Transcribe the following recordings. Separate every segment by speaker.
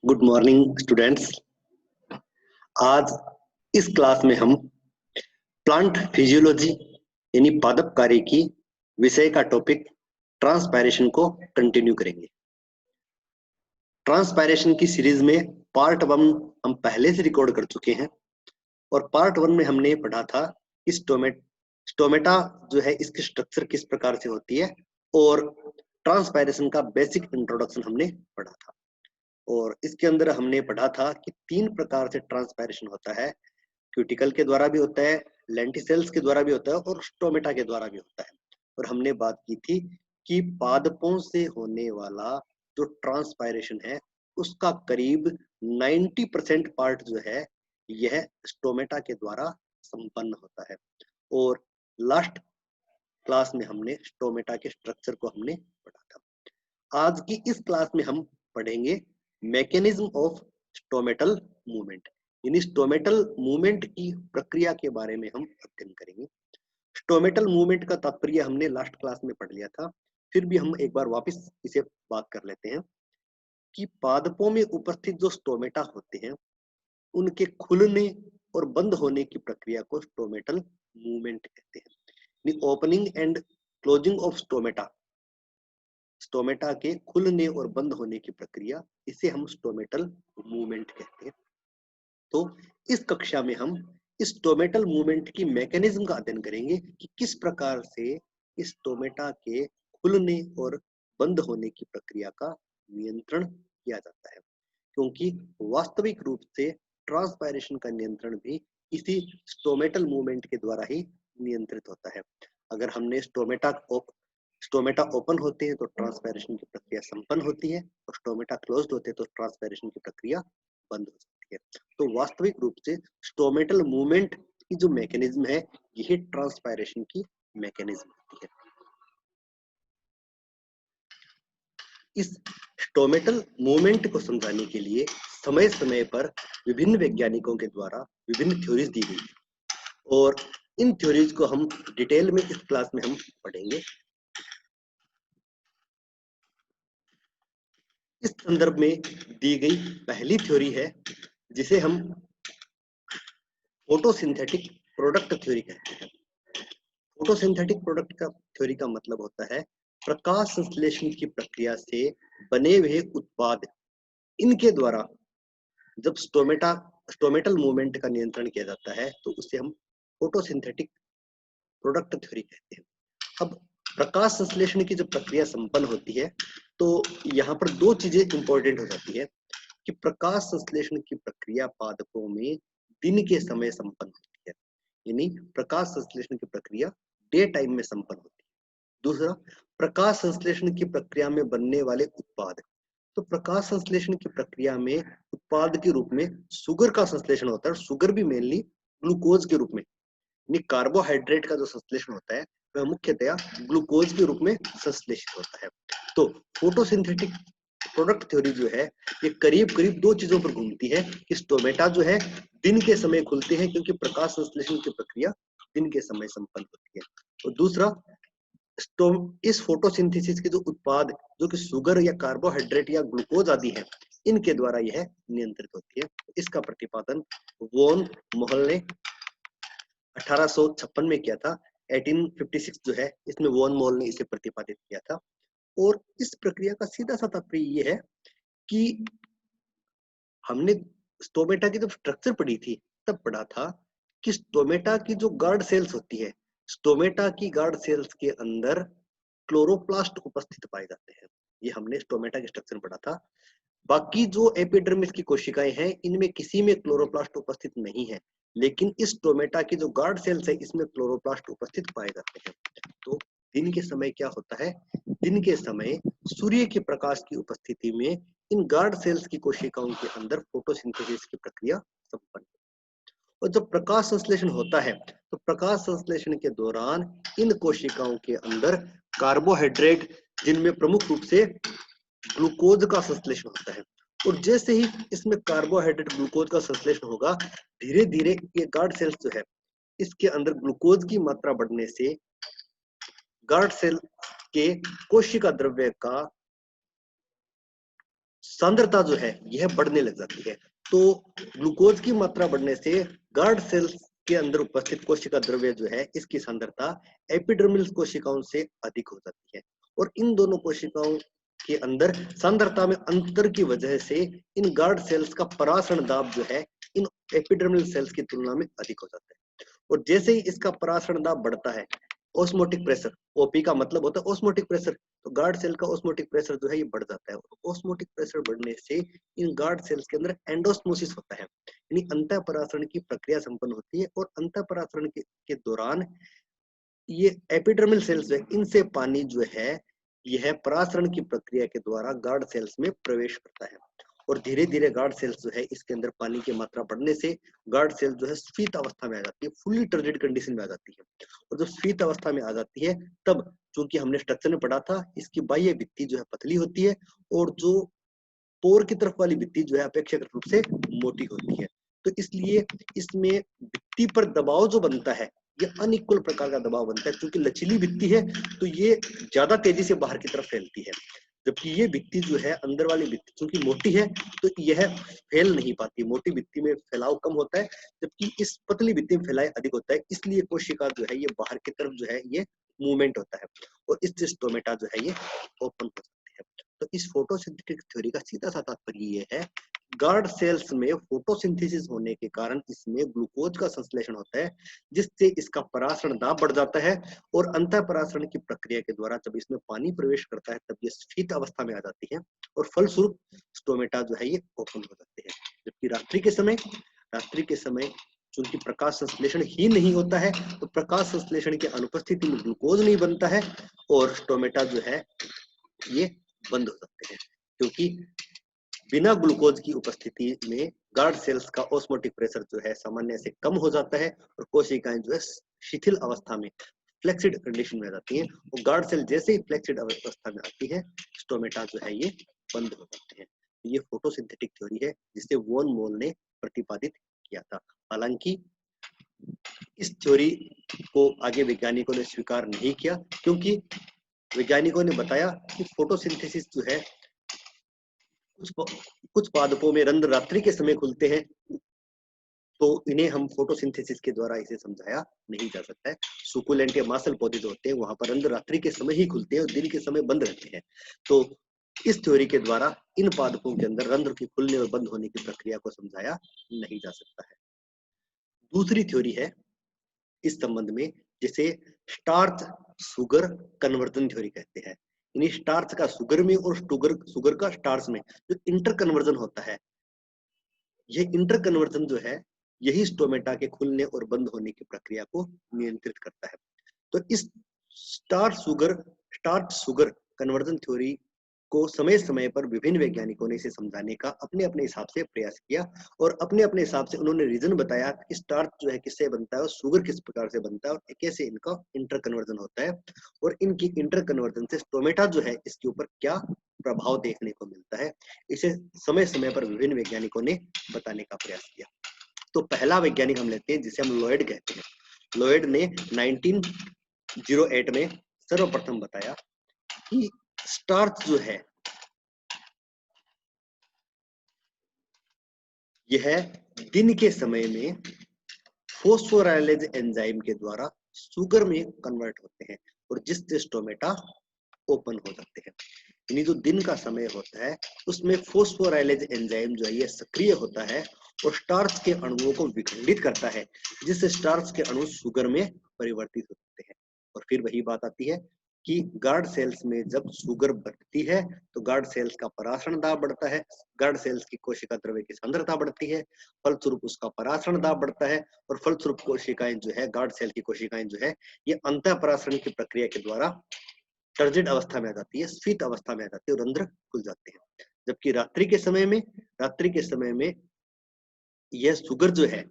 Speaker 1: Good morning students. आज इस class में हम प्लांट फिजियोलॉजी यानी पादप कार्य की विषय का टॉपिक ट्रांसपायरेशन को कंटिन्यू करेंगे। ट्रांसपायरेशन की सीरीज में पार्ट 1 हम पहले से रिकॉर्ड कर चुके हैं और पार्ट 1 में हमने पढ़ा था कि स्टोमेटा जो है इसकी स्ट्रक्चर किस प्रकार से होती है और ट्रांसपायरेशन का बेसिक इंट्रोडक्शन हमने पढ़ा था। और इसके अंदर हमने पढ़ा था कि 3 प्रकार से ट्रांसपायरेशन होता है। क्यूटिकल के द्वारा भी होता है, लेंटिसेल्स के द्वारा भी होता है और स्टोमेटा के द्वारा भी होता है। और हमने बात की थी कि पादपों से होने वाला जो ट्रांसपायरेशन है उसका करीब 90% पार्ट जो है यह स्टोमेटा के द्वारा संपन्न होता है। और लास्ट क्लास में हमने स्टोमेटा के स्ट्रक्चर को हमने पढ़ा था। आज की इस क्लास में हम पढ़ेंगे मैकेनिज्म ऑफ स्टोमेटल मूवमेंट, यानी स्टोमेटल मूवमेंट की प्रक्रिया के बारे में हम अध्ययन करेंगे। स्टोमेटल मूवमेंट का तात्पर्य हमने लास्ट क्लास में पढ़ लिया था, फिर भी हम एक बार वापस इसे बात कर लेते हैं कि पादपों में उपस्थित जो स्टोमेटा होते हैं उनके खुलने और बंद होने की प्रक्रिया को स्टोमेटल मूवमेंट कहते हैं। Opening and closing of stomata, stomata के खुलने और बंद होने की प्रक्रिया, इसे हम स्टोमेटल मूवमेंट कहते हैं। तो इस कक्षा में हम इस स्टोमेटल मूवमेंट की मैकेनिज्म का अध्ययन करेंगे कि किस प्रकार से इस स्टोमेटा के खुलने और बंद होने की प्रक्रिया का नियंत्रण किया जाता है, क्योंकि वास्तविक रूप से ट्रांसपायरेशन का नियंत्रण भी इसी स्टोमेटल मूवमेंट के द्वारा ही नियंत्रित होता है। अगर हमने स्टोमेटा ओपन होते हैं तो ट्रांसपायरेशन की प्रक्रिया संपन्न होती है और स्टोमेटा क्लोज्ड होते हैं तो ट्रांसपायरेशन की प्रक्रिया बंद हो जाती है। तो वास्तविक रूप से स्टोमेटल मूवमेंट की जो मैकेनिज्म है यही ट्रांसपायरेशन की मैकेनिज्म होती है। इस स्टोमेटल मूवमेंट को समझाने के लिए समय समय पर विभिन्न वैज्ञानिकों के द्वारा विभिन्न थ्योरीज दी गई और इन थ्योरीज को हम डिटेल में इस क्लास में हम पढ़ेंगे। इस संदर्भ में दी गई पहली थ्योरी है जिसे हम फोटोसिंथेटिक प्रोडक्ट थ्योरी कहते हैं। फोटोसिंथेटिक प्रोडक्ट का थ्योरी का मतलब होता है प्रकाश संश्लेषण की प्रक्रिया से बने हुए उत्पाद, इनके द्वारा जब स्टोमेटल मूवमेंट का नियंत्रण किया जाता है तो उसे हम फोटोसिंथेटिक प्रोडक्ट थ्योरी कहते हैं। अब प्रकाश संश्लेषण की जब प्रक्रिया संपन्न होती है तो यहाँ पर दो चीजें इंपॉर्टेंट हो जाती है कि प्रकाश संश्लेषण की प्रक्रिया पादपों में दिन के समय संपन्न होती है, यानी प्रकाश संश्लेषण की प्रक्रिया डे टाइम में संपन्न होती है। दूसरा, प्रकाश संश्लेषण की प्रक्रिया में बनने वाले उत्पाद, तो प्रकाश संश्लेषण की प्रक्रिया में उत्पाद के रूप में शुगर का संश्लेषण होता है। शुगर भी मेनली ग्लूकोज के रूप में, यानी कार्बोहाइड्रेट का जो संश्लेषण होता है वह मुख्यतया ग्लूकोज के रूप में संश्लेषित होता है। तो फोटोसिंथेटिक प्रोडक्ट थ्योरी जो है ये करीब करीब दो चीजों पर घूमती है कि स्टोमेटा जो है दिन के समय खुलते हैं क्योंकि प्रकाश संश्लेषण की प्रक्रिया दिन के समय संपन्न होती है, और दूसरा इस फोटोसिंथेसिस के जो उत्पाद जो कि शुगर या कार्बोहाइड्रेट या ग्लूकोज आदि है इनके द्वारा यह नियंत्रित होती है। इसका प्रतिपादन वॉन मोहल ने 1856 में किया था। 1856 जो है इसमें वॉन मोहल ने इसे प्रतिपादित किया था। और इस प्रक्रिया का सीधा सा तात्पर्य ये है कि हमने स्टोमेटा की जब स्ट्रक्चर पढ़ी थी तब पढ़ा था कि स्टोमेटा की जो गार्ड सेल्स होती है, स्टोमेटा की गार्ड सेल्स के अंदर क्लोरोप्लास्ट उपस्थित पाए जाते हैं। ये हमने स्टोमेटा के स्ट्रक्चर पढ़ा था। बाकी जो एपिडर्मिस की कोशिकाएं हैं इनमें किसी में क्लोरोप्लास्ट उपस्थित नहीं है, लेकिन इस स्टोमेटा की जो गार्ड सेल्स है इसमें क्लोरोप्लास्ट उपस्थित पाए जाते हैं। तो दिन के समय क्या होता है, दिन के समय सूर्य के प्रकाश की उपस्थिति में इन गार्ड सेल्स की कोशिकाओं के अंदर फोटोसिंथेसिस की प्रक्रिया संपन्न, और जब प्रकाश संश्लेषण होता है तो प्रकाश संश्लेषण के दौरान इन कोशिकाओं के अंदर कार्बोहाइड्रेट, जिनमें प्रमुख रूप से ग्लूकोज का संश्लेषण होता है, और जैसे ही इसमें कार्बोहाइड्रेट ग्लूकोज का संश्लेषण होगा धीरे धीरे ये गार्ड सेल्स जो है इसके अंदर ग्लूकोज की मात्रा बढ़ने से गार्ड सेल के कोशिका द्रव्य का सांद्रता जो है यह बढ़ने लग जाती है। तो ग्लूकोज की मात्रा बढ़ने से गार्ड सेल्स के अंदर उपस्थित कोशिका द्रव्य जो है इसकी सांद्रता एपिडर्मल कोशिकाओं से अधिक हो जाती है, और इन दोनों कोशिकाओं के अंदर सांद्रता में अंतर की वजह से इन गार्ड सेल्स का परासरण दाब जो है इन एपिडर्मल सेल्स की तुलना में अधिक हो जाता है। और जैसे ही इसका परासरण दाब बढ़ता है, ऑस्मोटिक प्रेशर, ओपी का मतलब होता है ऑस्मोटिक प्रेशर, तो गार्ड सेल का ऑस्मोटिक प्रेशर जो है ये बढ़ जाता है। ऑस्मोटिक प्रेशर बढ़ने से इन गार्ड सेल्स के अंदर एंडोस्मोसिस होता है, यानी अंतः परासरण की प्रक्रिया संपन्न होती है, और अंतः परासरण के दौरान ये एपिडर्मल सेल्स है इनसे पानी जो है यह परासरण की प्रक्रिया के द्वारा गार्ड सेल्स में प्रवेश करता है, और धीरे धीरे गार्ड सेल्स जो है इसके अंदर पानी की मात्रा बढ़ने से गार्ड सेल जो है स्फीत अवस्था में आ जाती है, फुल्ली टर्जिड कंडीशन में आ जाती है। और जब स्फीत अवस्था में आ जाती है तब, चूंकि हमने स्ट्रक्चर में पढ़ा था, इसकी बाह्य भित्ति जो है पतली होती है, और जो पोर की तरफ वाली भित्ति जो है अपेक्षाकृत रूप से मोटी होती है। तो इसलिए इसमें भित्ति पर दबाव जो बनता है ये अनइक्वल प्रकार का दबाव बनता है, क्योंकि लचीली भित्ति है तो ये ज्यादा तेजी से बाहर की तरफ फैलती है, जबकि ये भित्ति जो है अंदर वाली भित्ति चूंकि मोटी है तो यह फैल नहीं पाती, मोटी भित्ति में फैलाव कम होता है, जबकि इस पतली भित्ति में फैलाव अधिक होता है, इसलिए कोशिका जो है ये बाहर की तरफ जो है ये मूवमेंट होता है, और इससे स्टोमेटा जो है ये ओपन हो जाते हैं। तो इस फोटोसिंथेटिक थ्योरी का सीधा सा तात्पर्य ये है, गार्ड सेल्स में फोटोसिंथेसिस होने के कारण इसमें ग्लूकोज का संश्लेषण होता है, जिससे इसका परासरण दाब बढ़ जाता है, और अंतः परासरण की प्रक्रिया के द्वारा जब इसमें पानी प्रवेश करता है तब ये स्फीत अवस्था में आ जाती है, और फलस्वरूप स्टोमेटा जो है ये ओपन हो जाते हैं। जबकि रात्रि के समय चूंकि प्रकाश संश्लेषण ही नहीं होता है, तो प्रकाश संश्लेषण की अनुपस्थिति में ग्लूकोज नहीं बनता है, और स्टोमेटा जो है ये बंद हो जाते हैं, क्योंकि बिना ग्लूकोज की उपस्थिति में गार्ड सेल्स का ऑस्मोटिक प्रेशर जो है सामान्य से कम हो जाता है, और कोशिकाएं जो है शिथिल अवस्था में, फ्लेक्सिड कंडीशन में जाती हैं, और गार्ड सेल जैसे ही फ्लेक्सिड अवस्था में आती है स्टोमेटा जो है ये बंद हो जाते हैं। ये फोटोसिंथेटिक थ्योरी है जिसे वॉन मोल ने प्रतिपादित किया था। हालांकि इस थ्योरी को आगे वैज्ञानिकों ने स्वीकार नहीं किया, क्योंकि वैज्ञानिकों ने बताया कि फोटोसिंथेसिस जो है कुछ पादपों में रंध्र रात्रि के समय खुलते हैं, तो इन्हें हम फोटोसिंथेसिस के द्वारा इसे समझाया नहीं जा सकता है। सुकुलेंट या मांसल पौधे जो होते हैं वहां पर रंध्र रात्रि के समय ही खुलते हैं और दिन के समय बंद रहते हैं, तो इस थ्योरी के द्वारा इन पादपों के अंदर रंध्र की खुलने और बंद होने की प्रक्रिया को समझाया नहीं जा सकता है। दूसरी थ्योरी है इस संबंध में, जिसे स्टार्च सुगर कन्वर्जन थ्योरी कहते हैं। यानी स्टार्च का सुगर में और सुगर का स्टार्च में जो इंटर कन्वर्जन होता है, यह इंटर कन्वर्जन जो है यही स्टोमेटा के खुलने और बंद होने की प्रक्रिया को नियंत्रित करता है। तो इस स्टार्च सुगर कन्वर्जन थ्योरी को समय समय पर विभिन्न वैज्ञानिकों ने इसे समझाने का अपने अपने हिसाब से प्रयास किया, और अपने अपने हिसाब से उन्होंने रीजन बताया कि स्टार्च जो है किससे बनता है और सुगर किस प्रकार से बनता है और कैसे इनका इंटर कन्वर्जन होता है, और इनकी इंटर कन्वर्जन से स्टोमेटा जो है इसके ऊपर क्या प्रभाव देखने को मिलता है, इसे समय समय पर विभिन्न वैज्ञानिकों ने बताने का प्रयास किया। तो पहला वैज्ञानिक हम लेते हैं जिसे हम लॉयड कहते हैं। लॉयड ने 1908 में सर्वप्रथम बताया कि स्टार्च जो है यह दिन के समय में फोस्फोराइलेज एंजाइम के द्वारा सुगर में कन्वर्ट होते हैं, और जिससे स्टोमेटा ओपन हो जाते हैं। यानी जो दिन का समय होता है उसमें फोस्फोराइलेज एंजाइम जो है ये सक्रिय होता है और स्टार्च के अणुओं को विखंडित करता है, जिससे स्टार्च के अणु सुगर में परिवर्तित होते हैं। और फिर वही बात आती है कि गार्ड सेल्स में जब सुगर बढ़ती है तो गार्ड सेल्स का परासरण दाब बढ़ता है, गार्ड सेल्स की कोशिका द्रव्य की सांद्रता बढ़ती है, फलस्वरूप उसका परासरण दाब बढ़ता है, और फलस्वरूप कोशिकाएं जो है गार्ड सेल की कोशिकाएं जो है ये अंतः परासरण की प्रक्रिया के द्वारा टर्जिड अवस्था में आ जाती है, स्फीत अवस्था में आ जाती है, और रंध्र खुल जाते हैं। जबकि रात्रि के समय में यह सुगर जो है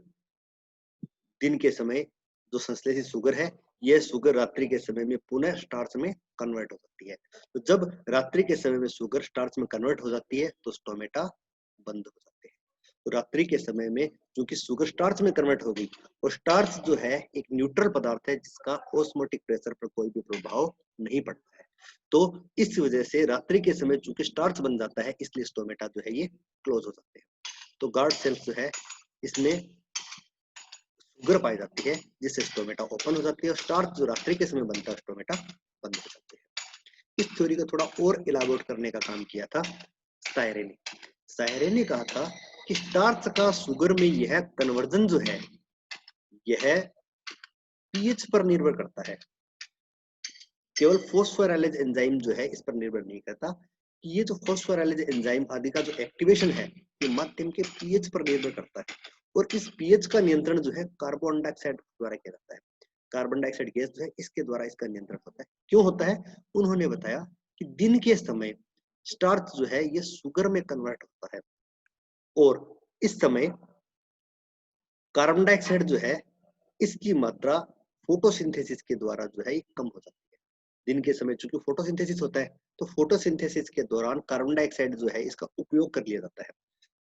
Speaker 1: दिन के समय जो संश्लेषित सुगर है यह सुगर रात्रि के समय में पुनः स्टार्च में कन्वर्ट हो जाती है। तो जब रात्रि के समय में सुगर स्टार्च में कन्वर्ट हो जाती है तो स्टोमेटा बंद हो जाते हैं। तो रात्रि के समय में क्योंकि सुगर स्टार्च में कन्वर्ट हो गई, और स्टार्च जो है एक न्यूट्रल पदार्थ है जिसका ऑस्मोटिक प्रेशर पर कोई भी प्रभाव नहीं पड़ता है, तो इस वजह से रात्रि के समय चूंकि स्टार्च बन जाता है, इसलिए स्टोमेटा जो है ये क्लोज हो जाते हैं। तो गार्ड सेल्स जो है इसमें शुगर पाई जाती है, जिससे स्टोमेटा ओपन हो जाती है और स्टार्च जो रात्रि के समय बनता है स्टोमेटा बंद हो जाते हैं। इस थ्योरी को थोड़ा और इलाबोरेट करने का काम किया था सायरे ने। सायरे ने कहा था कि स्टार्च का शुगर में यह कन्वर्जन जो है यह पीएच पर निर्भर करता है, केवल फॉस्फोराइलेज एंजाइम जो है इस पर निर्भर नहीं करता। कि ये जो फॉस्फोराइलेज एंजाइम आदि का जो एक्टिवेशन है ये माध्यम के पीएच पर निर्भर करता है, और इस पीएच का नियंत्रण जो है कार्बन डाइऑक्साइड द्वारा किया जाता है। कार्बन डाइऑक्साइड गैस जो है इसके द्वारा इसका नियंत्रण होता है। क्यों होता है? उन्होंने बताया कि दिन के समय स्टार्च जो है ये शुगर में कन्वर्ट होता है, और इस समय कार्बन डाइऑक्साइड जो है इसकी मात्रा फोटोसिंथेसिस के द्वारा जो है कम हो जाती है। दिन के समय चूंकि फोटोसिंथेसिस होता है, तो फोटोसिंथेसिस के दौरान कार्बन डाइऑक्साइड जो है इसका उपयोग कर लिया जाता है।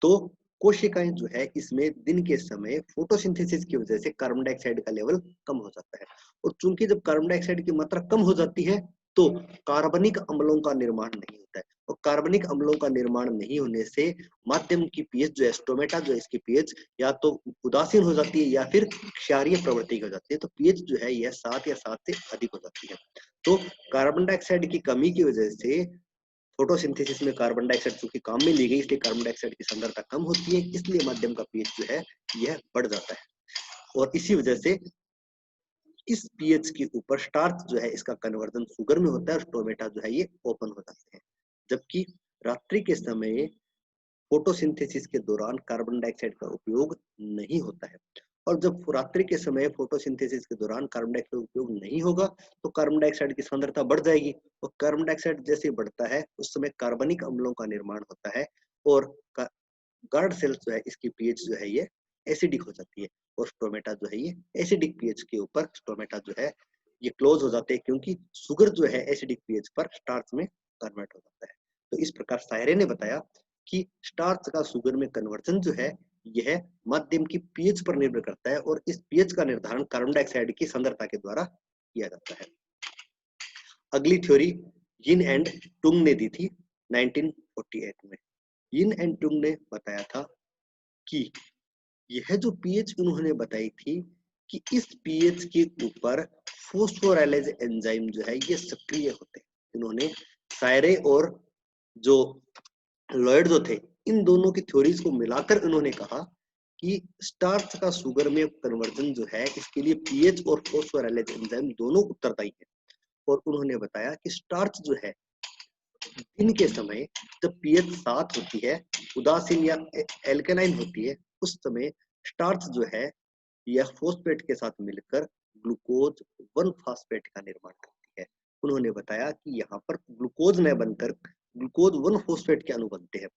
Speaker 1: तो कोशिकाएं जो है इसमें दिन के समय फोटोसिंथेसिस की वजह से कार्बन डाइऑक्साइड का लेवल कम हो जाता है, और चूंकि जब कार्बन डाइऑक्साइड की मात्रा कम हो जाती है तो कार्बनिक अम्लों का निर्माण नहीं होता है, और कार्बनिक अम्लों का निर्माण नहीं होने से माध्यम की पीएच जो है स्टोमेटा जो है इसकी पीएच या तो उदासीन हो जाती है या फिर क्षारीय प्रवृत्ति हो जाती है। तो पीएच जो है यह 7 या 7 से अधिक हो जाती है। तो कार्बन डाइऑक्साइड की कमी की वजह से फोटोसिंथेसिस में कार्बन डाइऑक्साइड चूंकि काम में ली गई, इसलिए कार्बन डाइऑक्साइड की सांद्रता कम होती है, इसलिए माध्यम का पीएच जो है यह बढ़ जाता है, और इसी वजह से इस पीएच के ऊपर स्टार्च जो है इसका कन्वर्जन शुगर में होता है और स्टोमेटा जो है ये ओपन हो जाते हैं। जबकि रात्रि के समय फोटोसिंथेसिस के दौरान कार्बन डाइऑक्साइड का उपयोग नहीं होता है, और जब रात्रि के समय फोटोसिंथेसिस के दौरान कार्बन डाइऑक्साइड का उपयोग नहीं होगा तो कार्बन डाइऑक्साइड की सांद्रता बढ़ जाएगी, और कार्बन डाइऑक्साइड जैसे बढ़ता है उस समय कार्बनिक अम्लों का निर्माण होता है, और गार्ड सेल्स जो है इसकी पीएच जो है ये एसिडिक हो जाती है, और स्टोमेटा जो है ये एसिडिक पीएच के ऊपर स्टोमेटा जो है ये क्लोज हो जाते हैं, क्योंकि शुगर जो है एसिडिक पीएच पर स्टार्च में कन्वर्ट हो जाता है। तो इस प्रकार सायरे ने बताया कि स्टार्च का शुगर में कन्वर्जन जो है यह माध्यम की पीएच पर निर्भर करता है, और इस पीएच का निर्धारण कार्बन डाइऑक्साइड की सांद्रता के द्वारा किया जाता है। अगली थ्योरी यिन एंड टुंग ने दी थी 1948 में। यिन एंड टुंग ने बताया था कि यह जो पीएच उन्होंने बताई थी कि इस पीएच के ऊपर फॉस्फोराइलेज एंजाइम जो है ये सक्रिय होते हैं। इन्होंने सायरे और जो लॉयड जो थे इन दोनों की थ्योरीज को मिलाकर उन्होंने कहा कि स्टार्च का शुगर में कन्वर्जन जो है इसके लिए पीएच और फॉस्फोराइलेज एंजाइम दोनों उत्तरदायी है। और उन्होंने बताया कि स्टार्च जो है दिन के समय जब पीएच 7 होती है, उदासीन या एल्केलाइन होती है, उस समय स्टार्च जो है यह फॉस्फेट के साथ मिलकर ग्लूकोज 1 फास्फेट का निर्माण करती है। उन्होंने बताया कि यहाँ पर ग्लूकोज न बनकर ग्लूकोज 1 फास्फेट के अणु बनते हैं,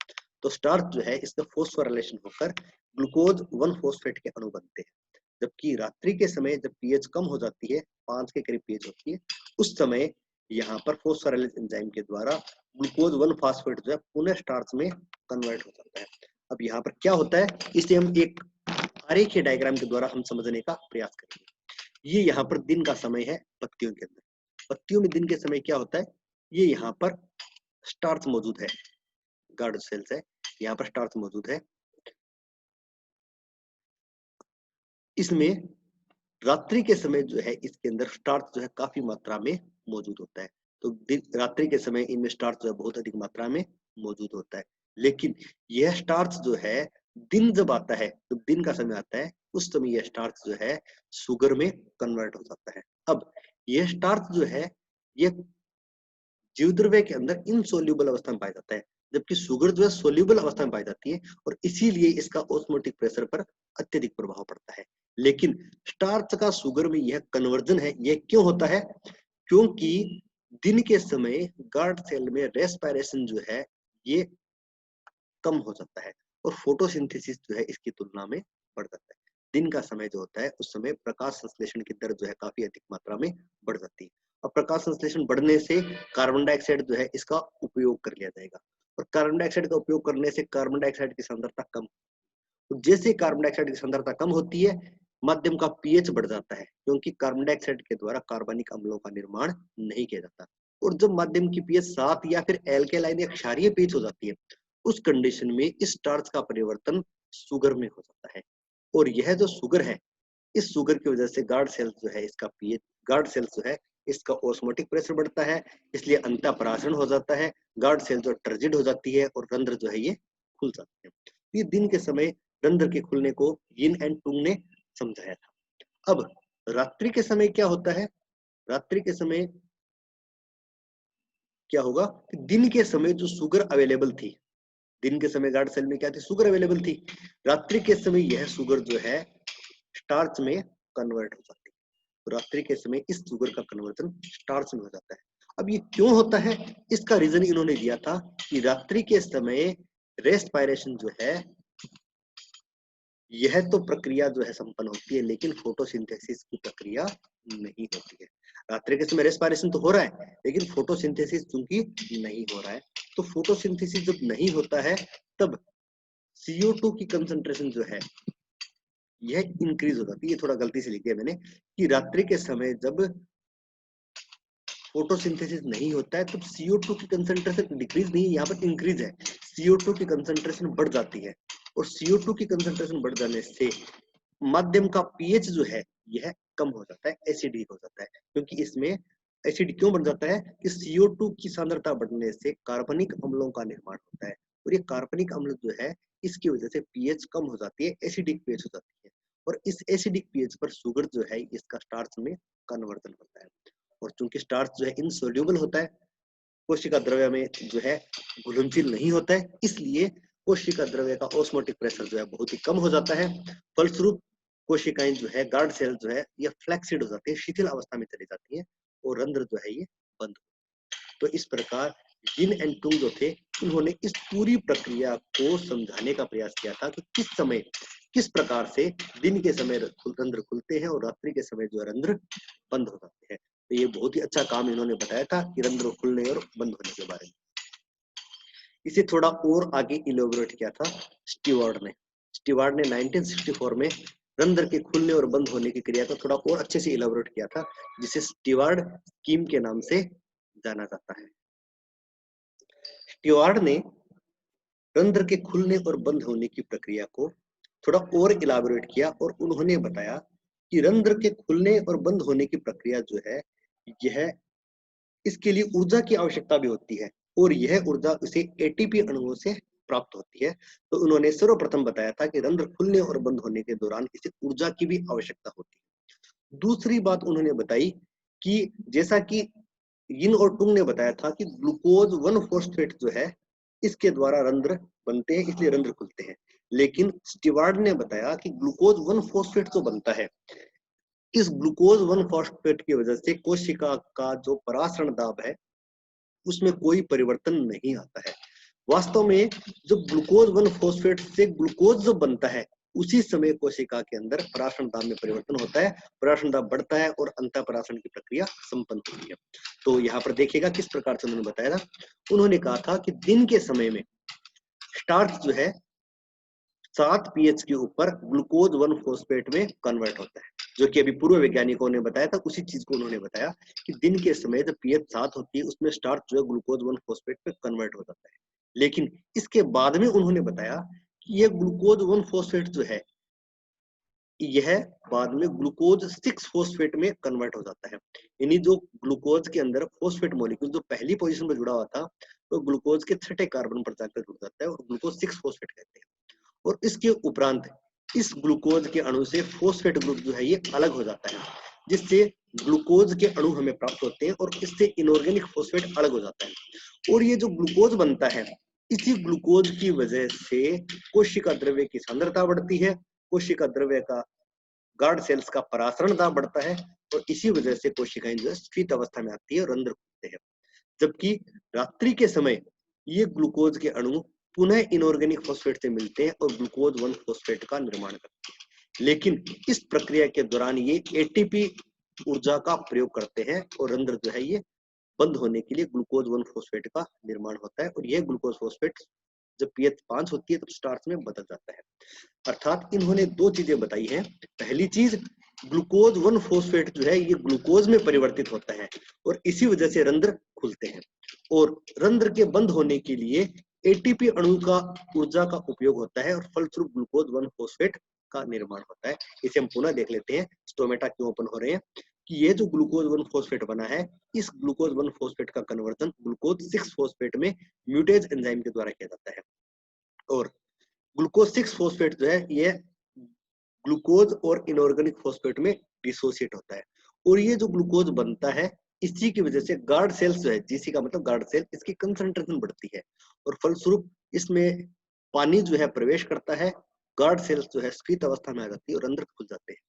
Speaker 1: तो स्टार्च जो है इसका फॉस्फोराइलेशन होकर ग्लूकोज 1 फास्फेट के अणु बनते हैं। जबकि रात्रि के समय जब पीएच कम हो जाती है, 5 के करीब पीएच होती है, उस समय यहाँ पर फॉस्फोराइलेज एंजाइम के द्वारा ग्लूकोज 1 फास्फेट जो है पुनः स्टार्च में कन्वर्ट हो जाता है। अब यहाँ पर क्या होता है इसे हम एक आरेखीय डायग्राम के द्वारा हम समझने का प्रयास करेंगे। ये यहाँ पर दिन का समय है पत्तियों के अंदर। पत्तियों में दिन के समय क्या होता है, ये यहाँ पर स्टार्च मौजूद है, गार्ड सेल्स है, यहाँ पर स्टार्च मौजूद है। इसमें रात्रि के समय जो है इसके अंदर स्टार्च जो है काफी मात्रा में मौजूद होता है। तो रात्रि के समय इनमें स्टार्च जो है बहुत अधिक मात्रा में मौजूद होता है, लेकिन यह स्टार्च जो है दिन जब आता है, तो दिन का समय आता है, उस समय यह स्टार्च जो है शुगर में कन्वर्ट हो जाता है। अब यह स्टार्च जो है यह जीवद्रव्य के अंदर इनसोल्यूबल अवस्था में पाया जाता है, जबकि शुगर जो है सोल्यूबल अवस्था में पाई जाती है, और इसीलिए इसका ऑस्मोटिक प्रेशर पर अत्यधिक प्रभाव पड़ता है। लेकिन स्टार्च का शुगर में यह कन्वर्जन है, यह क्यों होता है? क्योंकि दिन के समय गार्ड सेल में रेस्पिरेशन जो है ये कम हो जाता है, और फोटोसिंथेसिस जो है इसकी तुलना में बढ़ जाता है। दिन का समय जो होता है उस समय प्रकाश संश्लेषण की दर जो है काफी अधिक मात्रा में बढ़ जाती है, और प्रकाश संश्लेषण बढ़ने से कार्बन डाइऑक्साइड जो है इसका उपयोग कर लिया जाएगा, और कार्बन डाइऑक्साइड का उपयोग करने से कार्बन डाइऑक्साइड की सांद्रता कम, तो जैसे कार्बन डाइऑक्साइड की सांद्रता कम होती है माध्यम का पीएच बढ़ जाता है, क्योंकि कार्बन डाइऑक्साइड के द्वारा कार्बनिक अम्लों का निर्माण नहीं किया जाता, और जब माध्यम की पीएच 7 या फिर एल्केलाइन या क्षारीय पीएच हो जाती है, उस कंडीशन में इस स्टार्च का परिवर्तन शुगर में हो जाता है। और यह जो शुगर है, इस शुगर की वजह से गार्ड सेल्स जो है इसका पीएच, गार्ड सेल्स जो है इसका ऑस्मोटिक प्रेशर बढ़ता है, इसलिए अंतःपराशरण हो जाता है, गार्ड सेल जो टर्जिड हो जाती है और रंध्र जो है ये खुल जाते हैं। ये दिन के समय रंध्र के खुलने को यिन एंड टुंग ने समझाया था। अब रात्रि के समय क्या होता है? रात्रि के समय क्या होगा कि दिन के समय जो शुगर अवेलेबल थी, दिन के समय गार्ड सेल में क्या थी? शुगर अवेलेबल थी। रात्रि के समय यह शुगर जो है स्टार्च में कन्वर्ट हो जाती है। तो रात्रि के समय इस शुगर का कन्वर्जन स्टार्च में हो जाता है। अब ये क्यों होता है? इसका रीजन इन्होंने दिया था कि रात्रि के समय रेस्पिरेशन जो है यह तो प्रक्रिया जो है संपन्न होती है, लेकिन फोटोसिंथेसिस की प्रक्रिया नहीं होती है। रात्रि के समय रेस्पिरेशन तो हो रहा है, लेकिन फोटोसिंथेसिस चूंकि नहीं हो रहा है, तो फोटोसिंथेसिस जब नहीं होता है तब CO2 की कंसंट्रेशन जो है यह इंक्रीज हो जाती है। ये थोड़ा गलती से लिख दिया मैंने कि रात्रि के समय जब फोटोसिंथेसिस नहीं होता है तब CO2 की कंसंट्रेशन डिक्रीज नहीं, यहाँ पर इंक्रीज है। CO2 की कंसंट्रेशन बढ़ जाती है और CO2 की कंसंट्रेशन बढ़ जाने से माध्यम का पीएच जो है यह कम हो जाता है, एसिडिक हो जाता है। क्योंकि इसमें एसिड क्यों बन जाता है कि CO2 की सांद्रता बढ़ने से कार्बनिक अम्लों का निर्माण होता है और ये कार्बनिक अम्ल जो है इसकी वजह से पीएच कम हो जाती है, एसिडिक पीएच हो जाती है और इस एसिडिक पीएच पर शुगर जो है इसका स्टार्च में कन्वर्जन होता है। और चूंकि स्टार्च जो है इनसोल्यूबल होता है, कोशिका द्रव्य में जो है घुलनशील नहीं होता है, इसलिए कोशिका द्रव्य का ऑस्मोटिक प्रेशर जो है बहुत ही कम हो जाता है। फलस्वरूप कोशिकाएं जो है, गार्ड सेल जो है ये फ्लैक्सिड हो जाती है, शिथिल अवस्था में चली जाती है और रंध्र जो है ये बंद। तो इस प्रकार यिन एंड टुंग जो थे, उन्होंने इस पूरी प्रक्रिया को समझाने का प्रयास किया था कि किस समय किस प्रकार से दिन के समय रंध्र खुलते हैं और रात्रि के समय जो है रंध्र बंद हो जाते हैं। तो ये बहुत ही अच्छा काम इन्होंने बताया था कि रंध्र खुलने और बंद होने के बारे में। इसे थोड़ा और आगे इलेबोरेट किया था स्टीवार्ड ने। स्टीवार्ड ने 1964 में रंध्र के खुलने और बंद होने की क्रिया को थोड़ा और अच्छे से इलेबोरेट किया था, जिसे स्टीवार्ड स्कीम के नाम से जाना जाता है। स्टीवार्ड ने रंध्र के खुलने और बंद होने की प्रक्रिया को थोड़ा और इलाबोरेट किया और उन्होंने बताया कि रंध्र के खुलने और बंद होने की प्रक्रिया जो है यह, इसके लिए ऊर्जा की आवश्यकता भी होती है और यह ऊर्जा इसे एटीपी अणुओं से प्राप्त होती है। तो उन्होंने सर्वप्रथम बताया था कि रंध्र खुलने और बंद होने के दौरान इसे ऊर्जा की भी आवश्यकता होती है। दूसरी बात उन्होंने बताई कि जैसा कि यिन और टुंग ने बताया था कि ग्लूकोज 1 फॉस्फेट जो है इसके द्वारा रंध्र बनते हैं, इसलिए रंध्र खुलते हैं। लेकिन स्टीवार्ड ने बताया कि ग्लूकोज 1 फॉस्फेट जो बनता है, इस ग्लूकोज 1 फॉस्फेट की वजह से कोशिका का जो परासरण दाब है उसमें कोई परिवर्तन नहीं आता है। वास्तव में जब ग्लूकोज 1 फॉस्फेट से ग्लूकोज जो बनता है उसी समय कोशिका के अंदर परासरण दाब में परिवर्तन होता है, परासरण दाब बढ़ता है और अंतःपरासरण की प्रक्रिया संपन्न होती है। तो यहाँ पर देखिएगा किस प्रकार से उन्होंने बताया था। उन्होंने कहा था कि दिन के समय में स्टार्च जो है 7 पीएच के ऊपर ग्लूकोज 1 फॉस्फेट में कन्वर्ट होता है, जो कि अभी पूर्व वैज्ञानिकों ने बताया था, उसी चीज को उन्होंने बताया कि दिन के समय जब पीएच 7 होती है उसमें स्टार्च जो है ग्लूकोज 1 फॉस्फेट पे कन्वर्ट हो जाता है। लेकिन इसके बाद में उन्होंने बताया कि यह ग्लूकोज 1 फॉस्फेट जो है यह बाद में ग्लूकोज 6 फॉस्फेट में कन्वर्ट हो जाता है। यानी जो ग्लूकोज के अंदर फॉस्फेट मॉलिक्यूल जो पहली पोजीशन पर जुड़ा हुआ था तो ग्लूकोज के छठे कार्बन पर जाकर जुड़ जाता है और ग्लूकोज 6 फॉस्फेट कहते हैं। और इसके उपरांत इस ग्लूकोज के अणु से फॉस्फेट ग्रुप जो है ये अलग हो जाता है, जिससे ग्लूकोज के अणु हमें प्राप्त होते हैं और इससे इनऑर्गेनिक फॉस्फेट अलग हो जाता है। और ये जो ग्लूकोज बनता है, इसी ग्लूकोज की वजह से कोशिका द्रव्य की सांद्रता बढ़ती है, कोशिका द्रव्य का गार्ड सेल्स का परासरण दाब बढ़ता है और इसी वजह से कोशिकाएं जो है शीत अवस्था में आती है और रंध्र खुलते हैं। जबकि रात्रि के समय ये ग्लूकोज के अणु पुनः इनऑर्गेनिक फॉस्फेट से मिलते हैं और ग्लूकोज 1 फॉस्फेट का निर्माण करते हैं। लेकिन इस प्रक्रिया के दौरान ये एटीपी ऊर्जा का प्रयोग करते हैं और रंध्र जो है ये बंद होने के लिए ग्लूकोज 1 फॉस्फेट का निर्माण होता है और यह ग्लूकोज फॉस्फेट जब पीएच 5 होती है तब स्टार्च में बदल जाता है। अर्थात इन्होंने दो चीजें बताई हैं। पहली चीज ग्लूकोज 1 फोस्फेट जो है ये ग्लूकोज में परिवर्तित होता है और इसी वजह से रंध्र खुलते हैं। और रंध्र के बंद होने के लिए एटीपी अणु का ऊर्जा का उपयोग होता है और फलस्वरूप ग्लूकोज 1 फोस्फेट का निर्माण होता है। इसे हम पुनः देख लेते हैं स्टोमेटा क्यों ओपन हो रहे हैं। कि ये जो ग्लूकोज 1 फोस्फेट बना है, इस ग्लूकोज 1 फोस्फेट का कन्वर्जन ग्लूकोज 6 फोस्फेट में म्यूटेज एंजाइम के द्वारा किया जाता है। और ग्लूकोज 6 फोस्फेट जो है ये ग्लूकोज और इनऑर्गेनिक फोस्फेट में डिसोसिएट होता है। और ये जो ग्लूकोज बनता है, इसी की वजह से गार्ड सेल्स जो है, जीसी का मतलब गार्ड सेल, इसकी कंसंट्रेशन बढ़ती है और फलस्वरूप इसमें पानी जो है प्रवेश करता है। गार्ड सेल्स जो है स्फीत अवस्था में आ जाती है और रंध्र खुल जाते हैं।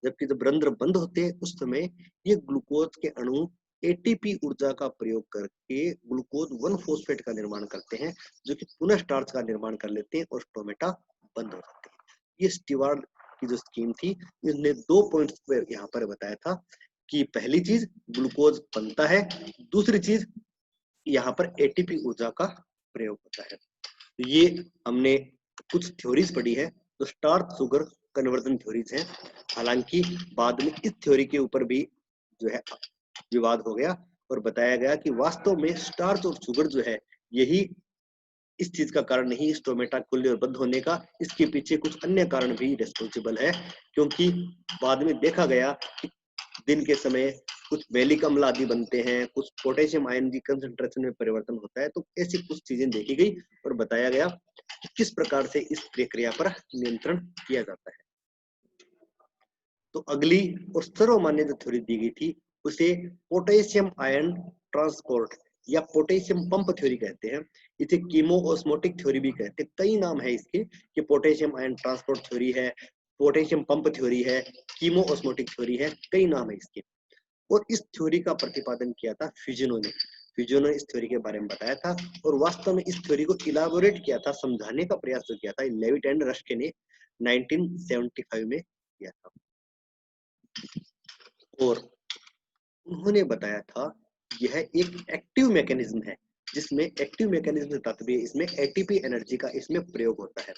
Speaker 1: जबकि जब रंध्र बंद होते हैं उस समय ये ग्लूकोज के अणु एटीपी ऊर्जा का प्रयोग करके ग्लूकोज 1 फोस्फेट का निर्माण करते हैं, जो कि पुनः स्टार्च का निर्माण कर लेते हैं और स्टोमेटा बंद हो जाते हैं। ये स्टीवार्ड की जो स्कीम थी, इसने 2 पॉइंट्स पर यहाँ पर बताया था कि पहली चीज ग्लूकोज बनता है, दूसरी चीज यहाँ पर एटीपी ऊर्जा का प्रयोग होता है। तो ये हमने कुछ थ्योरीज पढ़ी है जो स्टार्च शुगर कन्वर्जन थ्योरीज हैं। हालांकि बाद में इस थ्योरी के ऊपर भी जो है विवाद हो गया और बताया गया कि वास्तव में स्टार्च और शुगर जो है यही इस चीज का कारण नहीं, स्टोमेटा खुलने और बंद होने का। इसके पीछे कुछ अन्य कारण भी रिस्पॉन्सिबल है, क्योंकि बाद में देखा गया कि दिन के समय कुछ मैलिक अम्ल आदि बनते हैं, कुछ पोटेशियम आयन की कंसंट्रेशन में परिवर्तन होता है। तो ऐसी कुछ चीजें देखी गई और बताया गया कि किस प्रकार से इस प्रक्रिया पर नियंत्रण किया जाता है। तो अगली और सर्वमान्य जो थ्योरी दी गई थी उसे पोटेशियम आयन ट्रांसपोर्ट या पोटेशियम पंप थ्योरी कहते हैं। इसे कीमो ऑस्मोटिक थ्योरी भी कहते हैं। कई नाम है इसके, कि पोटेशियम आयन ट्रांसपोर्ट थ्योरी है, पोटेशियम पंप थ्योरी है, कीमो ऑस्मोटिक थ्योरी है, कई नाम है इसके। और इस थ्योरी का प्रतिपादन किया था फ्यूजनो ने। फ्यूजनो ने इस थ्योरी के बारे में बताया था और वास्तव में इस थ्योरी को इलाबोरेट किया था, समझाने का प्रयास जो किया था लेविट एंड रस्के ने 1975 में किया था। और उन्होंने बताया था यह एक एक्टिव मैकेनिज्म है, जिसमें एक्टिव मैकेनिज्म से तात्पर्य इसमें एटीपी एनर्जी का इसमें प्रयोग होता है।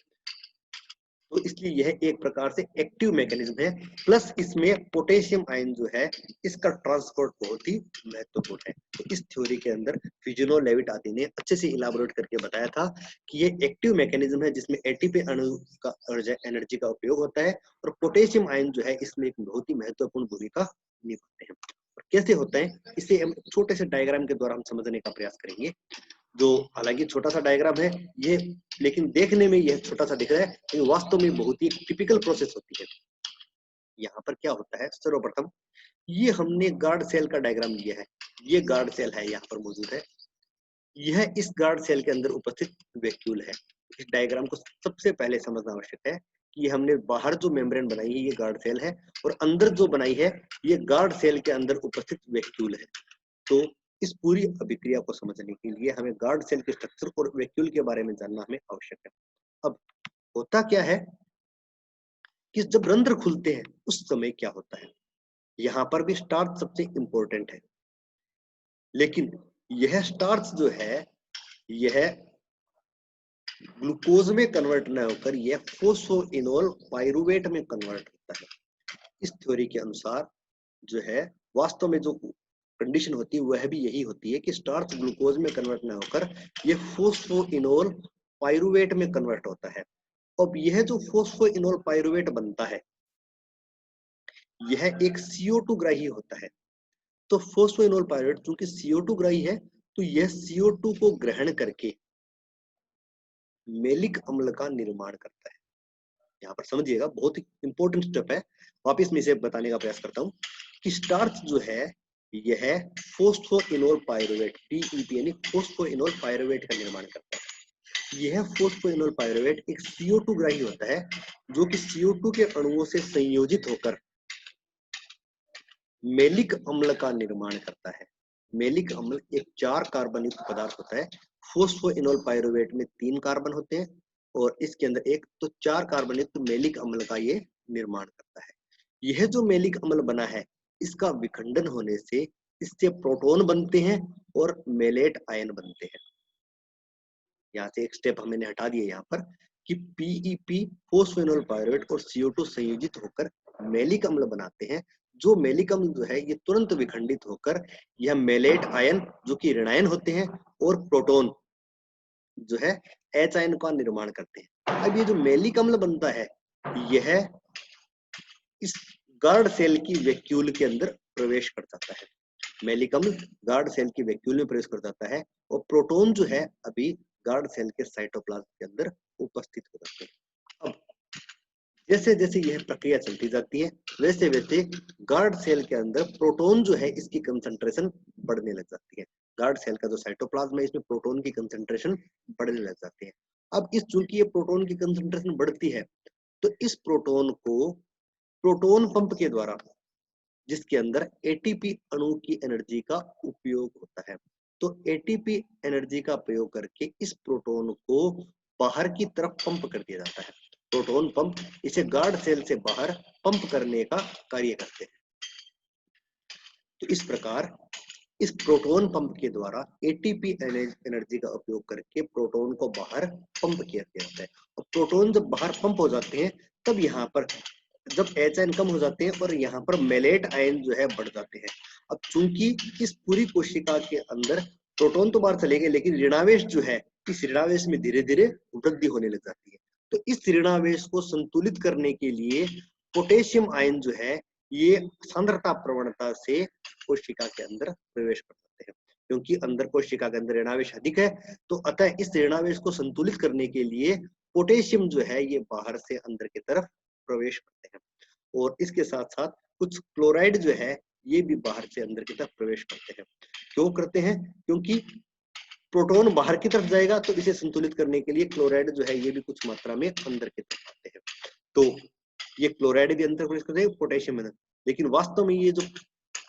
Speaker 1: तो इसलिए यह एक प्रकार से एक्टिव मैकेनिज्म है। प्लस इसमें पोटेशियम आयन जो है इसका ट्रांसपोर्ट बहुत ही महत्वपूर्ण है। तो इस थ्योरी के अंदर फ्यूजनो लेविट आदि ने अच्छे से इलाबोरेट करके बताया था कि ये एक्टिव मैकेनिज्म है जिसमें एटीपी अणु का एनर्जी का उपयोग होता है और पोटेशियम आयन जो है इसमें एक बहुत ही महत्वपूर्ण भूमिका निभाते हैं। और कैसे होता है इसे हम छोटे से डायग्राम के द्वारा हम समझने का प्रयास करेंगे, जो हालांकि छोटा सा डायग्राम है ये, लेकिन देखने में यह छोटा सा दिख रहा है लेकिन वास्तव में बहुत ही टिपिकल प्रोसेस होती है। यहाँ पर क्या होता है, सर्वप्रथम ये हमने गार्ड सेल का डायग्राम लिया है। ये गार्ड सेल है, यहाँ पर मौजूद है। यह इस गार्ड सेल के अंदर उपस्थित वैक्यूल है। इस डायग्राम को सबसे पहले समझना आवश्यक है कि ये हमने बाहर जो मेम्ब्रेन बनाई है ये गार्ड सेल है और अंदर जो बनाई है ये गार्ड सेल के अंदर उपस्थित वैक्यूल है। तो इस पूरी अभिक्रिया को समझने के लिए हमें गार्ड सेल के स्ट्रक्चर और वैक्यूल के बारे में जानना हमें आवश्यक है। अब होता क्या है कि जब रंध्र खुलते हैं उस समय क्या होता है, यहाँ पर भी स्टार्च सबसे इंपॉर्टेंट है। लेकिन यह स्टार्च जो है यह ग्लूकोज में कन्वर्ट न होकर यह फोस्फोइनोल पाइरुवेट में कन्वर्ट होता है। इस थ्योरी के अनुसार जो है वास्तव में जो कंडीशन होती है वह भी यही होती है कि स्टार्च ग्लूकोज में कन्वर्ट न होकर यह फोस्फोइनोल पाइरुवेट में कन्वर्ट होता है। अब यह जो फोस्फोइनोल पाइरुवेट बनता है यह एक CO2 ग्राही होता है। तो फोस्फोइनोल पाइरुवेट चूंकि CO2 ग्राही है तो यह CO2 को ग्रहण करके मेलिक अम्ल का निर्माण करता है। यहाँ पर समझिएगा बहुत ही इंपॉर्टेंट स्टेप है, वापिस मैं इसे बताने का प्रयास करता हूँ कि स्टार्च जो है यह फोस्फोइनोल पाइरुवेट PEP यानी फोस्फोइनोल पाइरुवेट का निर्माण करता है। यह फोस्फोइनोल पाइरुवेट एक CO2 ग्राही होता है जो कि CO2 के अणुओं से संयोजित होकर मेलिक अम्ल का निर्माण करता है। मेलिक अम्ल एक 4 कार्बन युक्त पदार्थ होता है। फोस्फोइनोल पाइरुवेट में 3 कार्बन होते हैं और इसके अंदर एक तो 4 कार्बन युक्त मेलिक अम्ल का ये निर्माण करता है। यह जो मेलिक अम्ल बना है इसका विखंडन होने से इससे प्रोटॉन बनते हैं और मेलेट आयन बनते हैं। यहाँ से एक स्टेप हमने हटा दिया यहाँ पर कि PEP फोस्फोइनोल पाइरुवेट और CO2 संयोजित होकर मेलिक अम्ल बनाते हैं, जो मेलिक अम्ल जो है ये तुरंत विखंडित होकर यह मेलेट आयन जो कि ऋणायन होते हैं और प्रोटॉन जो है H आयन का निर्माण करते हैं। अब ये जो मेलिक अम्ल बनता है यह इस गार्ड सेल की वैक्यूल के अंदर प्रवेश कर जाता है। मेलिक अम्ल गार्ड सेल की वैक्यूल में प्रवेश कर जाता है और प्रोटॉन जो है अभी गार्ड सेल के साइटोप्लाज्म के अंदर उपस्थित हो जाते हैं। अब जैसे जैसे यह प्रक्रिया चलती जाती है वैसे वैसे गार्ड सेल के अंदर प्रोटॉन जो है इसकी कंसंट्रेशन बढ़ने लग जाती है। गार्ड सेल का जो साइटोप्लाज्म है इसमें प्रोटॉन की कंसंट्रेशन बढ़ने लग जाती है। अब इस चूंकि ये प्रोटॉन की कंसंट्रेशन बढ़ती है तो इस प्रोटॉन को प्रोटॉन पंप के द्वारा, जिसके अंदर एटीपी अणु की एनर्जी का उपयोग होता है, तो एटीपी एनर्जी का प्रयोग करके इस प्रोटॉन को बाहर की तरफ पंप कर दिया जाता है। प्रोटॉन पंप इसे गार्ड सेल से बाहर पंप करने का कार्य करते हैं। तो इस प्रकार इस प्रोटॉन पंप के द्वारा एटीपी एनर्जी का उपयोग करके प्रोटॉन को बाहर पंप किया जाता है। और प्रोटॉन जब बाहर पंप हो जाते हैं तब यहाँ पर जब H आयन कम हो जाते हैं और यहाँ पर मेलेट आयन जो है बढ़ जाते हैं। अब चूंकि इस पूरी कोशिका के अंदर प्रोटॉन तो बाहर चले गए लेकिन ऋणावेश जो है इस ऋणावेश में धीरे धीरे वृद्धि होने लग जाती है। तो इस ऋणावेश को संतुलित करने के लिए पोटेशियम आयन जो है ये सांद्रता प्रवणता से कोशिका के अंदर प्रवेश कर सकते हैं। क्योंकि अंदर कोशिका के अंदर ऋणावेश अधिक है तो अतः इस ऋणावेश को संतुलित करने के लिए पोटेशियम जो है ये बाहर से अंदर की तरफ प्रवेश करते हैं। और इसके साथ साथ कुछ क्लोराइड जो है ये भी बाहर से अंदर की तरफ प्रवेश करते हैं। क्यों करते हैं? क्योंकि प्रोटॉन बाहर की तरफ जाएगा तो इसे संतुलित करने के लिए क्लोराइड जो है ये भी कुछ मात्रा में अंदर की तरफ आते हैं। तो ये क्लोराइड भी अंदर प्रवेश करते हैं, पोटेशियम में। लेकिन वास्तव में ये जो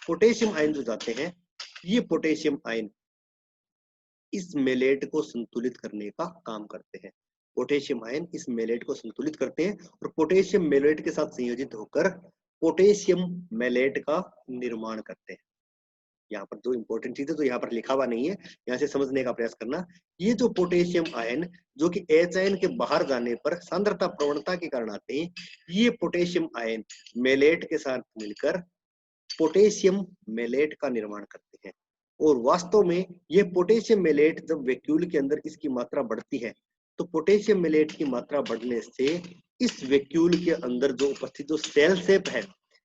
Speaker 1: पोटेशियम आयन जो जाते हैं ये पोटेशियम आयन इस मेलेट को संतुलित करने का काम करते हैं। पोटेशियम आयन इस मेलेट को संतुलित करते हैं और पोटेशियम मेलेट के साथ संयोजित होकर पोटेशियम मेलेट का निर्माण करते हैं। यहाँ पर जो इंपॉर्टेंट चीज है तो यहाँ पर लिखा हुआ नहीं है, यहाँ से समझने का प्रयास करना। ये जो पोटेशियम आयन जो कि H आयन के बाहर जाने पर सांद्रता प्रवणता के कारण आते हैं, ये पोटेशियम आयन मेलेट के साथ मिलकर पोटेशियम मेलेट का निर्माण करते हैं। और वास्तव में ये पोटेशियम मेलेट जब वैक्यूल के अंदर इसकी मात्रा बढ़ती है तो पोटेशियम मेलेट की मात्रा बढ़ने से इस वैक्यूल के अंदर जो उपस्थित जो सेल शेप है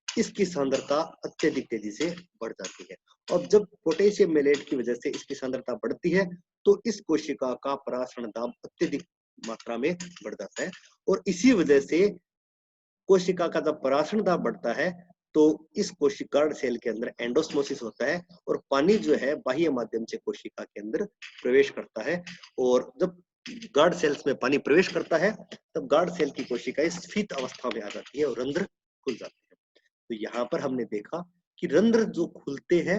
Speaker 1: इसकी सांद्रता अत्यधिक तेजी से बढ़ जाती है। और जब पोटेशियम मेलेट की वजह से इसकी सांद्रता बढ़ती है तो इस कोशिका का परासरण दाब अत्यधिक मात्रा में बढ़ जाता है। और इसी वजह से कोशिका का जब परासरण दाब बढ़ता है तो इस कोशिका सेल के अंदर एंडोस्मोसिस होता है और पानी जो है बाह्य माध्यम से कोशिका के अंदर प्रवेश करता है। और जब गार्ड सेल्स में पानी प्रवेश करता है तब गार्ड सेल की कोशिकाएं स्फीत अवस्था में आ जाती है और रंध्र खुल जाते हैं। तो यहाँ पर हमने देखा कि रंध्र जो खुलते हैं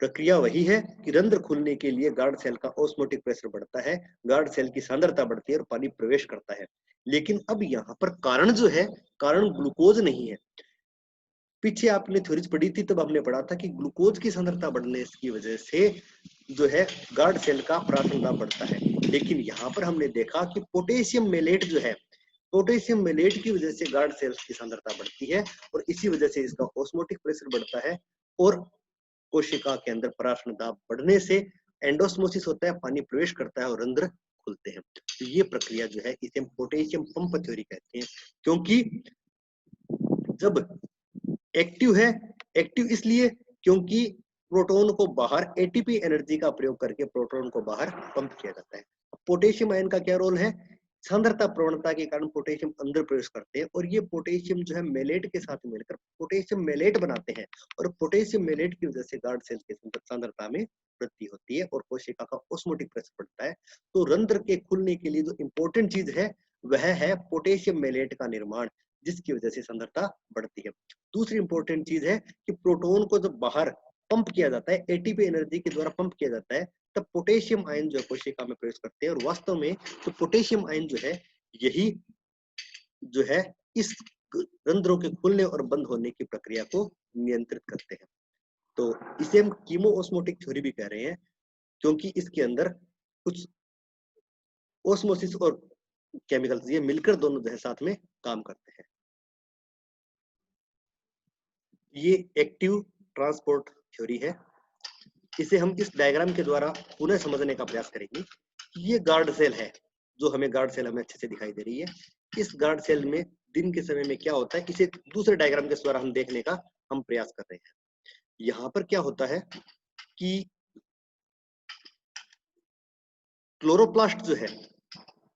Speaker 1: प्रक्रिया वही है कि रंध्र खुलने के लिए गार्ड सेल का ऑस्मोटिक प्रेशर बढ़ता है, गार्ड सेल की सांद्रता बढ़ती है और पानी प्रवेश करता है। लेकिन अब यहाँ पर कारण जो है, कारण ग्लूकोज नहीं है। पीछे आपने थ्योरीज पढ़ी थी तब हमने पढ़ा था कि ग्लूकोज की सांद्रता बढ़ने की वजह से जो है गार्ड सेल का परासरण दाब बढ़ता है। लेकिन यहाँ पर हमने देखा कि पोटेशियम मेलेट जो है, पोटेशियम मेलेट की वजह से गार्ड सेल्स की सांद्रता बढ़ती है और इसी वजह से इसका ऑस्मोटिक प्रेशर बढ़ता है और कोशिका के अंदर परासरण दाब बढ़ने से एंडोस्मोसिस होता है, पानी प्रवेश करता है और रंध्र खुलते हैं। तो ये प्रक्रिया जो है इसे हम पोटेशियम पंप थ्योरी कहते हैं। क्योंकि जब एक्टिव है, एक्टिव इसलिए क्योंकि प्रोटॉन को बाहर एटीपी एनर्जी का प्रयोग करके प्रोटॉन को बाहर पंप किया जाता है। पोटेशियम आयन का क्या रोल है? सांद्रता प्रवणता के कारण पोटेशियम अंदर प्रवेश करते हैं और ये पोटेशियम जो है मेलेट के साथ मिलकर पोटेशियम मेलेट बनाते हैं और पोटेशियम मेलेट की वजह से गार्ड सेल के सांद्रता में वृद्धि होती है और कोशिका का ऑस्मोटिक प्रेशर बढ़ता है। तो रंध्र के खुलने के लिए जो इंपॉर्टेंट चीज है वह है पोटेशियम मेलेट का निर्माण, जिसकी वजह से सांद्रता बढ़ती है। दूसरी इंपॉर्टेंट चीज है कि प्रोटॉन को जब बाहर पंप किया जाता है, एटीपी एनर्जी के द्वारा पंप किया जाता है, तब पोटेशियम आयन जो है कोशिका में प्रवेश करते हैं और वास्तव में तो पोटेशियम आयन जो है यही जो है इस रंध्रों के खुलने और बंद होने की प्रक्रिया को नियंत्रित करते हैं। तो इसे हम कीमोओस्मोटिक थ्योरी भी कह रहे हैं क्योंकि इसके अंदर कुछ ओस्मोसिस और केमिकल्स ये मिलकर दोनों जो है साथ में काम करते हैं। ये एक्टिव ट्रांसपोर्ट थ्योरी है। इसे हम इस डायग्राम के द्वारा पुनः समझने का प्रयास करेंगे। ये गार्ड सेल है, जो हमें गार्ड सेल हमें अच्छे से दिखाई दे रही है। इस गार्ड सेल में दिन के समय में क्या होता है, इसे दूसरे डायग्राम के द्वारा हम देखने का हम प्रयास कर रहे हैं। यहाँ पर क्या होता है कि क्लोरोप्लास्ट जो है,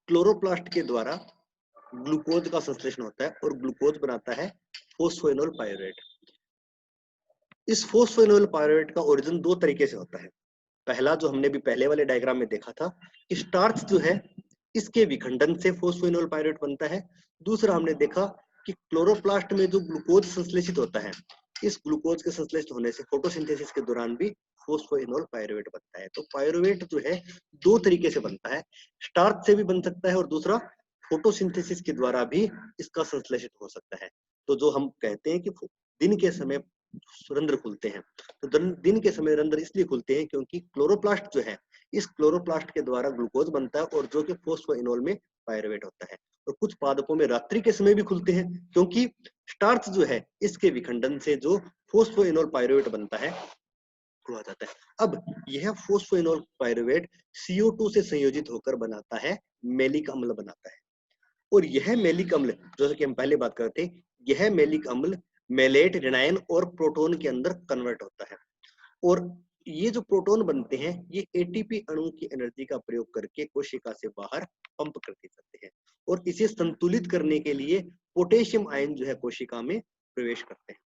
Speaker 1: क्लोरोप्लास्ट के द्वारा ग्लूकोज का संश्लेषण होता है और ग्लूकोज बनाता है फोस्फोइनोल पायरुवेट। इस फोस्फोइनोल पायरुवेट का ओरिजिन दो तरीके से होता है। पहला जो हमने भी पहले वाले डायग्राम में देखा था, स्टार्च जो है इसके विखंडन से फोस्फोइनोल पायरुवेट बनता है। दूसरा हमने देखा कि क्लोरोप्लास्ट में जो ग्लूकोज संश्लेषित होता है, इस ग्लूकोज के संश्लेषित होने से फोटोसिंथेसिस के दौरान भी फोस्फोइनोल पायरुवेट बनता है। तो पायरुवेट जो है दो तरीके से बनता है, स्टार्च से भी बन सकता है और दूसरा फोटोसिंथेसिस के द्वारा भी इसका संश्लेषित हो सकता है। तो जो हम कहते हैं कि दिन के समय रंध्र खुलते हैं, तो दिन के समय रंध्र इसलिए खुलते हैं क्योंकि क्लोरोप्लास्ट जो है, इस क्लोरोप्लास्ट के द्वारा ग्लूकोज बनता है और जो कि फोस्फोइनोल में पायरुवेट होता है। और कुछ पादपों में रात्रि के समय भी खुलते हैं क्योंकि स्टार्च जो है इसके विखंडन से जो फोस्फोइनोल पायरुवेट बनता है वो आ जाता है। अब यह फोस्फोइनोल पायरुवेट CO2 से संयोजित होकर बनाता है मेलिक अम्ल बनाता है। और यह मेलिक अम्ल, जैसे कि हम पहले बात करते, यह मेलिक अम्ल मेलेट, रेनाइन और प्रोटोन के अंदर कन्वर्ट होता है। और ये जो प्रोटोन बनते हैं, ये एटीपी अणु की एनर्जी का प्रयोग करके कोशिका से बाहर पंप कर दिए जाते हैं और इसे संतुलित करने के लिए पोटेशियम आयन जो है कोशिका में प्रवेश करते हैं।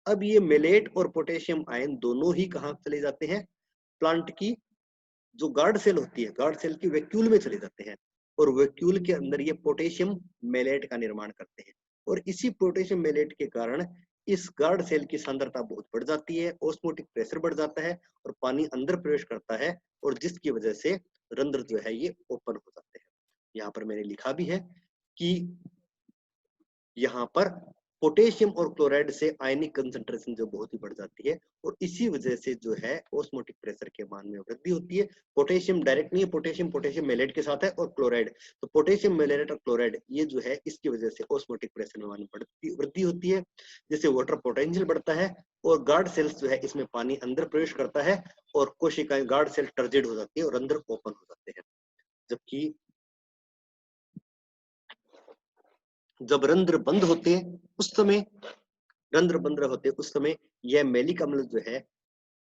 Speaker 1: अब ये मेलेट और पोटेशियम आयन दोनों ही कहाँ चले जाते हैं, प्लांट की जो गार्ड सेल होती है, गार्ड सेल की वैक्यूल में चले जाते हैं और वैक्यूल के अंदर ये पोटेशियम मेलेट का निर्माण करते हैं। और इसी पोटेशियम मेलेट के कारण इस गार्ड सेल की सांद्रता बहुत बढ़ जाती है, ऑस्मोटिक प्रेशर बढ़ जाता है और पानी अंदर प्रवेश करता है और जिसकी वजह से रंध्र जो है ये ओपन हो जाते हैं। यहाँ पर मैंने लिखा भी है कि यहाँ पर पोटेशियम और क्लोराइड से आयनिक कंसंट्रेशन जो बहुत ही बढ़ जाती है और इसी वजह से जो है ऑस्मोटिक प्रेशर के मान में वृद्धि होती है। पोटेशियम डायरेक्ट नहीं है, पोटेशियम मेलेट के साथ है और क्लोराइड, तो पोटेशियम मेलेट और क्लोराइड ये जो है इसकी वजह से ऑस्मोटिक प्रेशर में मान में वृद्धि होती है, जिससे वाटर पोटेंशियल बढ़ता है और गार्ड सेल्स जो है इसमें पानी अंदर प्रवेश करता है और कोशिकाएं गार्ड सेल टर्जिड हो जाती है और अंदर ओपन हो जाते हैं। जबकि जब रंध्र बंद होते हैं उस समय, रंध्र बंद होते उस समय यह मेलिक अम्ल जो है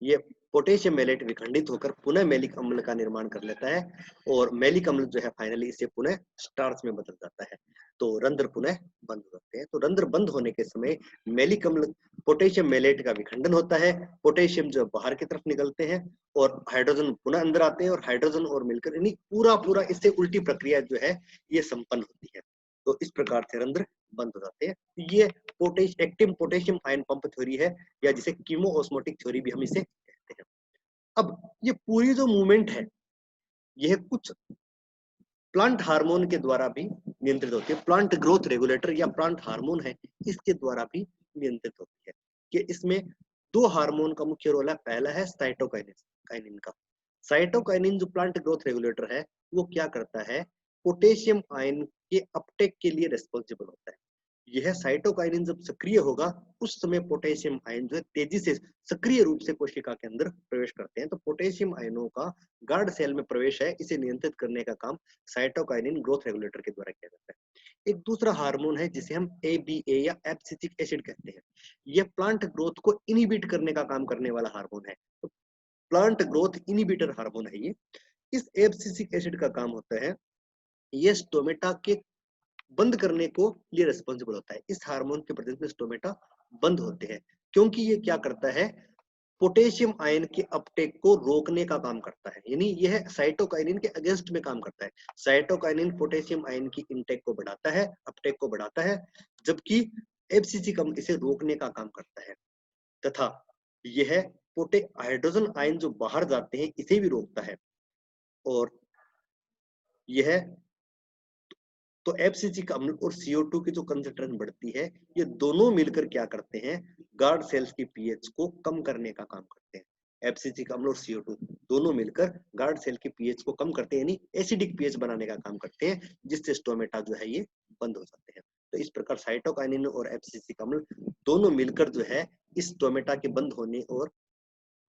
Speaker 1: ये पोटेशियम मेलेट विखंडित होकर पुनः मेलिक अम्ल का निर्माण कर लेता है और मेलिक अम्ल जो है फाइनली इसे पुनः स्टार्च में बदल जाता है। तो रंध्र पुनः बंद हो जाते हैं। तो रंध्र बंद होने के समय मेलिक अम्ल पोटेशियम मेलेट का विखंडन होता है, पोटेशियम जो बाहर की तरफ निकलते हैं और हाइड्रोजन पुनः अंदर आते हैं और हाइड्रोजन और मिलकर यानी पूरा पूरा इससे उल्टी प्रक्रिया जो है ये संपन्न होती है। तो इस प्रकार से रंध्र बंद हो जाते हैं। ये active potassium ion pump theory है या जिसे कीमोओस्मोटिक थ्योरी भी हम इसे कहते हैं। अब ये पूरी जो मूवमेंट है यह कुछ प्लांट हार्मोन के द्वारा भी नियंत्रित होती है। प्लांट ग्रोथ रेगुलेटर या प्लांट हार्मोन है इसके द्वारा भी नियंत्रित होती है। कि इसमें दो हार्मोन का मुख्य रोल है। पहला है साइटोकाइनिन का। साइटोकाइनिन जो प्लांट ग्रोथ रेगुलेटर है वो क्या करता है, पोटेशियम आयन के अपटेक के लिए रिस्पॉन्सिबल होता है। यह साइटोकाइनिन जब सक्रिय होगा उस समय पोटेशियम आयन जो है तेजी से सक्रिय रूप से कोशिका के अंदर प्रवेश करते हैं। तो पोटेशियम आयनों का गार्ड सेल में प्रवेश है, इसे नियंत्रित करने का काम साइटोकाइनिन ग्रोथ रेगुलेटर के द्वारा किया जाता है। एक दूसरा हार्मोन है जिसे हम ABA या एब्सिसिक एसिड कहते हैं। यह प्लांट ग्रोथ को इनिबिट करने का काम करने वाला हार्मोन है। तो प्लांट ग्रोथ इनिबिटर हार्मोन है ये। इस एब्सिसिक एसिड का काम होता है, ये स्टोमेटा के बंद करने को लिए रिस्पॉन्सिबल होता है। इस हार्मोन के प्रेजेंस में स्टोमेटा बंद होते हैं क्योंकि ये क्या करता है, पोटेशियम आयन के अपटेक को रोकने का काम करता है। यानी यह साइटोकाइनिन के अगेंस्ट में काम करता है। साइटोकाइनिन पोटेशियम आयन की इनटेक को बढ़ाता है, अपटेक को बढ़ाता है, जबकि एब्सिसिकम इसे रोकने का काम करता है तथा यह हाइड्रोजन आयन जो बाहर जाते हैं इसे भी रोकता है। और यह तो एब्सिसिक अम्ल और CO2 की जो कंसंट्रेशन बढ़ती है, ये दोनों मिलकर क्या करते हैं, गार्ड सेल्स की पीएच को कम करने का काम करते हैं। एब्सिसिक अम्ल और CO2 दोनों मिलकर गार्ड सेल की पीएच को कम करते हैं, यानी एसिडिक पीएच बनाने का काम करते हैं, जिससे स्टोमेटा जो है ये बंद हो जाते हैं। तो इस प्रकार साइटोकाइनिन और एब्सिसिक अम्ल दोनों मिलकर जो है इस स्टोमेटा के बंद होने और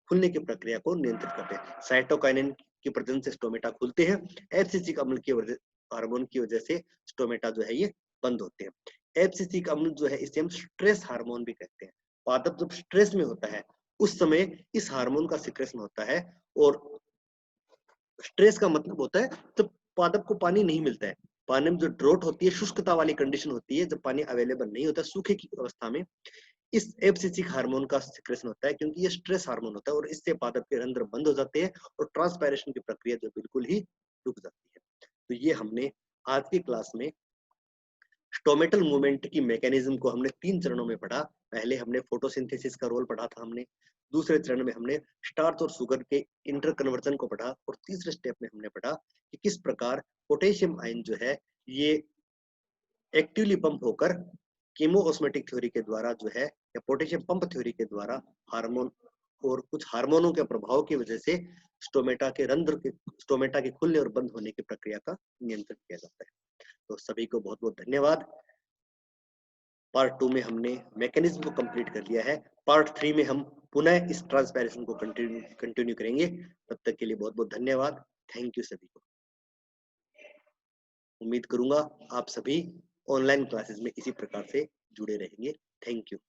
Speaker 1: खुलने की प्रक्रिया को नियंत्रित करते हैं। साइटोकाइनिन की प्रेजेंस से स्टोमेटा खुलते हैं, एब्सिसिक अम्ल की वजह हार्मोन की वजह से स्टोमेटा जो है ये बंद होते हैं। एब्सिसिक अम्ल जो है इसे हम स्ट्रेस हार्मोन भी कहते हैं। पादप जब स्ट्रेस में होता है उस समय इस हार्मोन का सिक्रेशन होता है, और स्ट्रेस का मतलब होता है जब पादप को पानी नहीं मिलता है, पानी में जो ड्रॉट होती है, शुष्कता वाली कंडीशन होती है, जब पानी अवेलेबल नहीं होता, सूखे की अवस्था में इस एब्सिसिक हार्मोन का सिक्रेशन होता है, क्योंकि ये स्ट्रेस हार्मोन होता है और इससे पादप के रंध्र बंद हो जाते हैं और ट्रांसपायरेशन की प्रक्रिया जो बिल्कुल ही रुक जाती है। तो ये हमने आज की क्लास में स्टोमेटल मूवमेंट की मैकेनिज्म को हमने 3 चरणों में पढ़ा। पहले हमने फोटोसिंथेसिस का रोल पढ़ा था हमने, दूसरे चरण में हमने स्टार्च और शुगर के इंटर कन्वर्जन को पढ़ा, और तीसरे स्टेप में हमने पढ़ा कि किस प्रकार पोटेशियम आयन जो है ये एक्टिवली पंप होकर कीमोऑस्मोटिक थ्योरी के द्वारा जो है, या पोटेशियम पंप थ्योरी के द्वारा हार्मोन और कुछ हार्मोनों के प्रभाव की वजह से स्टोमेटा के रंध्र के स्टोमेटा के खुलने और बंद होने की प्रक्रिया का नियंत्रण किया जाता है। तो सभी को बहुत बहुत धन्यवाद। पार्ट 2 में हमने मैकेनिज्म को कंप्लीट कर लिया है। पार्ट 3 में हम पुनः इस ट्रांसपैरेशन को कंटिन्यू करेंगे। तब तक के लिए बहुत बहुत धन्यवाद। थैंक यू सभी को। उम्मीद करूंगा आप सभी ऑनलाइन क्लासेस में इसी प्रकार से जुड़े रहेंगे। Thank you.